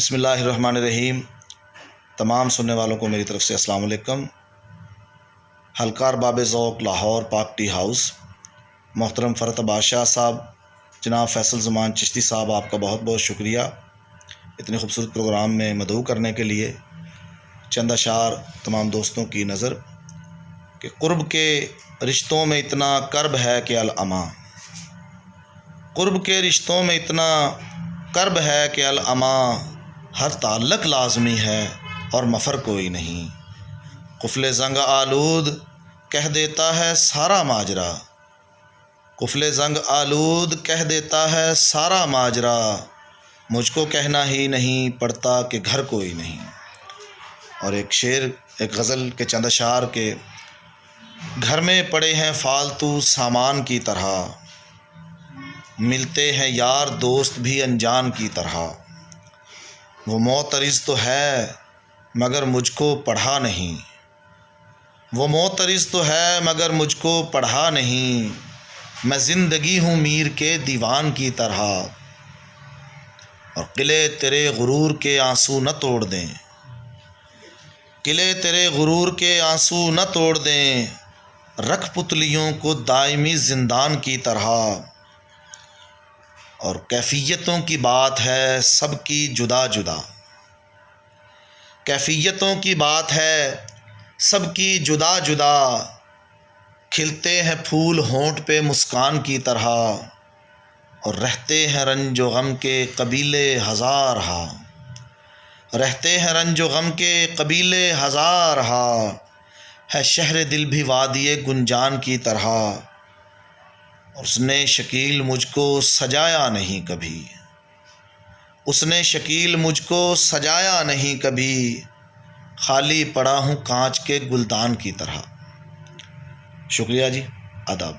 بسم اللہ الرحمن الرحیم۔ تمام سننے والوں کو میری طرف سے السلام علیکم۔ حلقہ ارباب ذوق لاہور پاک ٹی ہاؤس، محترم فرت بادشاہ صاحب، جناب فیصل زمان چشتی صاحب، آپ کا بہت بہت شکریہ اتنے خوبصورت پروگرام میں مدعو کرنے کے لیے۔ چند اشعار تمام دوستوں کی نظر کہ قرب کے رشتوں میں اتنا کرب ہے کہ العما، قرب کے رشتوں میں اتنا کرب ہے کہ العما، ہر تعلق لازمی ہے اور مفر کوئی نہیں۔ قفل زنگ آلود کہہ دیتا ہے سارا ماجرا، قفل زنگ آلود کہہ دیتا ہے سارا ماجرا، مجھ کو کہنا ہی نہیں پڑتا کہ گھر کوئی نہیں۔ اور ایک شعر، ایک غزل کے چند اشعار کے، گھر میں پڑے ہیں فالتو سامان کی طرح، ملتے ہیں یار دوست بھی انجان کی طرح، وہ معترض تو ہے مگر مجھ کو پڑھا نہیں، وہ معترض تو ہے مگر مجھ کو پڑھا نہیں، میں زندگی ہوں میر کے دیوان کی طرح، اور قلعے تیرے غرور کے آنسو نہ توڑ دیں، قلعے تیرے غرور کے آنسو نہ توڑ دیں، رکھ پتلیوں کو دائمی زندان کی طرح، اور کیفیتوں کی بات ہے سب کی جدا جدا، کیفیتوں کی بات ہے سب کی جدا جدا، کھلتے ہیں پھول ہونٹ پہ مسکان کی طرح، اور رہتے ہیں رنج و غم کے قبیلے ہزار ہا، رہتے ہیں رنج و غم کے قبیلے ہزار ہا، ہے شہر دل بھی وادی گنجان کی طرح، اس نے شکیل مجھ کو سجایا نہیں کبھی، اس نے شکیل مجھ کو سجایا نہیں کبھی، خالی پڑا ہوں کانچ کے گلدان کی طرح۔ شکریہ جی، آداب۔